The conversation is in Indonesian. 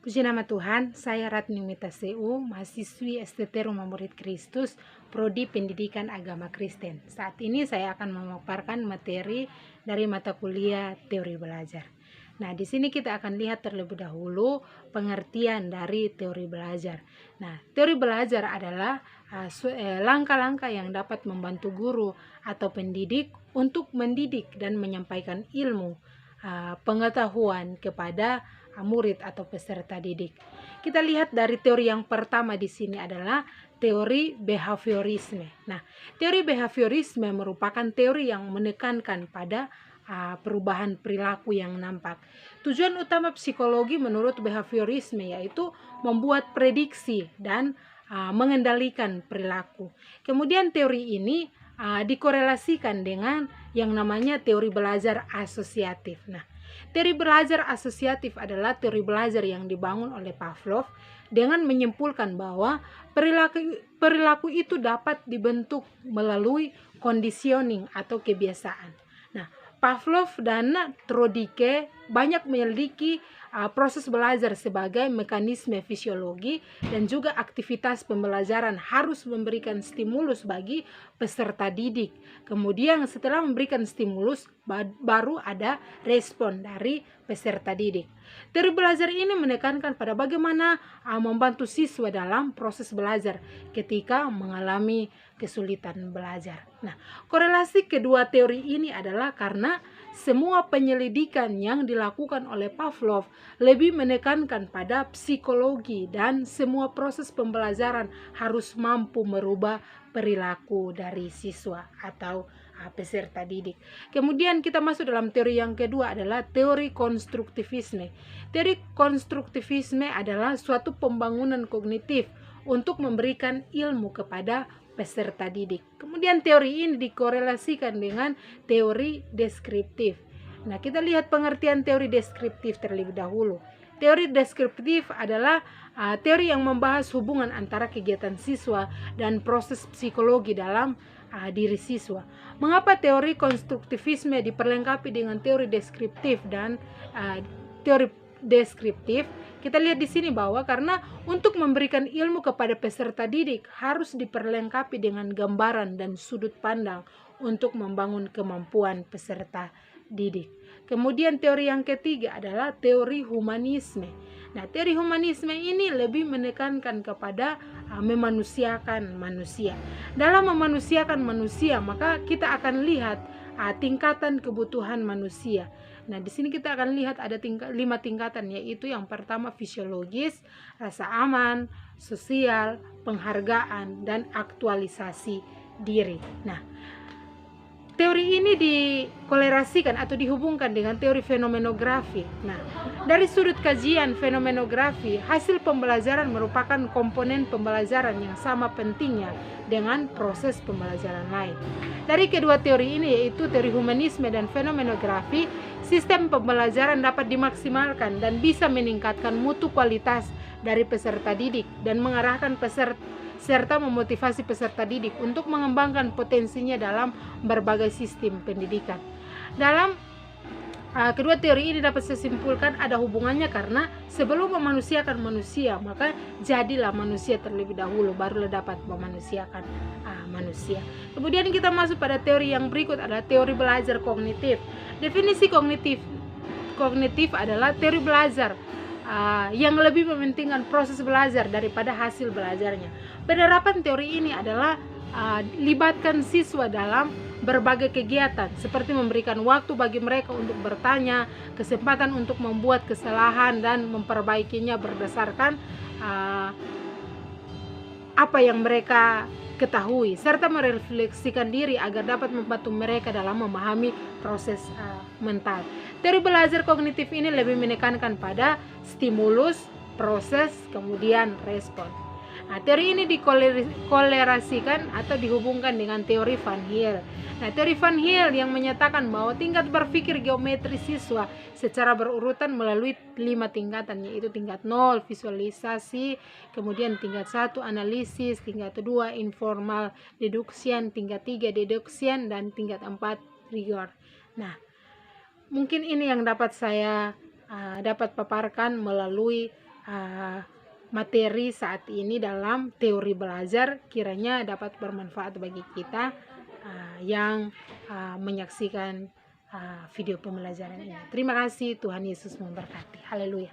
Puji nama Tuhan, saya Ratni Mitaseu, mahasiswi STT Rumah Murid Kristus, Prodi Pendidikan Agama Kristen. Saat ini saya akan memaparkan materi dari mata kuliah teori belajar. Nah, di sini kita akan lihat terlebih dahulu pengertian dari teori belajar. Nah, teori belajar adalah langkah-langkah yang dapat membantu guru atau pendidik untuk mendidik dan menyampaikan ilmu, pengetahuan kepada murid atau peserta didik. Kita lihat dari teori yang pertama di sini adalah teori behaviorisme. Nah, teori behaviorisme merupakan teori yang menekankan pada perubahan perilaku yang nampak. Tujuan utama psikologi menurut behaviorisme yaitu membuat prediksi dan mengendalikan perilaku. Kemudian teori ini dikorelasikan dengan yang namanya teori belajar asosiatif. Nah, teori belajar asosiatif adalah teori belajar yang dibangun oleh Pavlov dengan menyimpulkan bahwa perilaku itu dapat dibentuk melalui conditioning atau kebiasaan. Nah, Pavlov dan Trodike banyak menyelidiki proses belajar sebagai mekanisme fisiologi dan juga aktivitas pembelajaran harus memberikan stimulus bagi peserta didik. Kemudian setelah memberikan stimulus baru ada respon dari peserta didik. Teori belajar ini menekankan pada bagaimana membantu siswa dalam proses belajar ketika mengalami kesulitan belajar. Nah, korelasi kedua teori ini adalah karena semua penyelidikan yang dilakukan oleh Pavlov lebih menekankan pada psikologi dan semua proses pembelajaran harus mampu merubah perilaku dari siswa atau peserta didik. Kemudian kita masuk dalam teori yang kedua adalah teori konstruktivisme. Teori konstruktivisme adalah suatu pembangunan kognitif untuk memberikan ilmu kepada peserta didik. Kemudian teori ini dikorelasikan dengan teori deskriptif. Nah, kita lihat pengertian teori deskriptif terlebih dahulu. Teori deskriptif adalah teori yang membahas hubungan antara kegiatan siswa dan proses psikologi dalam diri siswa. Mengapa teori konstruktivisme diperlengkapi dengan teori deskriptif dan teori deskriptif? Kita lihat di sini bahwa karena untuk memberikan ilmu kepada peserta didik harus diperlengkapi dengan gambaran dan sudut pandang untuk membangun kemampuan peserta didik. Kemudian teori yang ketiga adalah teori humanisme. Nah, teori humanisme ini lebih menekankan kepada memanusiakan manusia. Dalam memanusiakan manusia, maka kita akan lihat tingkatan kebutuhan manusia. Nah, di sini kita akan lihat ada 5 tingkatan, yaitu yang pertama fisiologis, rasa aman, sosial, penghargaan, dan aktualisasi diri. Nah, teori ini dikolerasikan atau dihubungkan dengan teori fenomenografi. Nah, dari sudut kajian fenomenografi, hasil pembelajaran merupakan komponen pembelajaran yang sama pentingnya dengan proses pembelajaran lain. Dari kedua teori ini, yaitu teori humanisme dan fenomenografi, sistem pembelajaran dapat dimaksimalkan dan bisa meningkatkan mutu kualitas dari peserta didik dan mengarahkan serta memotivasi peserta didik untuk mengembangkan potensinya dalam berbagai sistem pendidikan. Dalam kedua teori ini dapat saya simpulkan ada hubungannya karena sebelum memanusiakan manusia, maka jadilah manusia terlebih dahulu, barulah dapat memanusiakan manusia. Kemudian kita masuk pada teori yang berikut adalah teori belajar kognitif. Definisi kognitif adalah teori belajar yang lebih mementingkan proses belajar daripada hasil belajarnya. Penerapan teori ini adalah libatkan siswa dalam berbagai kegiatan seperti memberikan waktu bagi mereka untuk bertanya, kesempatan untuk membuat kesalahan dan memperbaikinya berdasarkan apa yang mereka ketahui, serta merefleksikan diri agar dapat membantu mereka dalam memahami proses mental. Teori belajar kognitif ini lebih menekankan pada stimulus, proses, kemudian respon. Nah, teori ini dikolerasikan atau dihubungkan dengan teori Van Hiel. Nah, teori Van Hiel yang menyatakan bahwa tingkat berpikir geometri siswa secara berurutan melalui 5 tingkatan, yaitu tingkat 0 visualisasi, kemudian tingkat 1 analisis, tingkat 2 informal deduction, tingkat 3 deduction, dan tingkat 4 rigor. Nah, mungkin ini yang dapat saya dapat paparkan melalui materi saat ini dalam teori belajar, kiranya dapat bermanfaat bagi kita yang menyaksikan video pembelajaran ini. Terima kasih, Tuhan Yesus memberkati. Haleluya.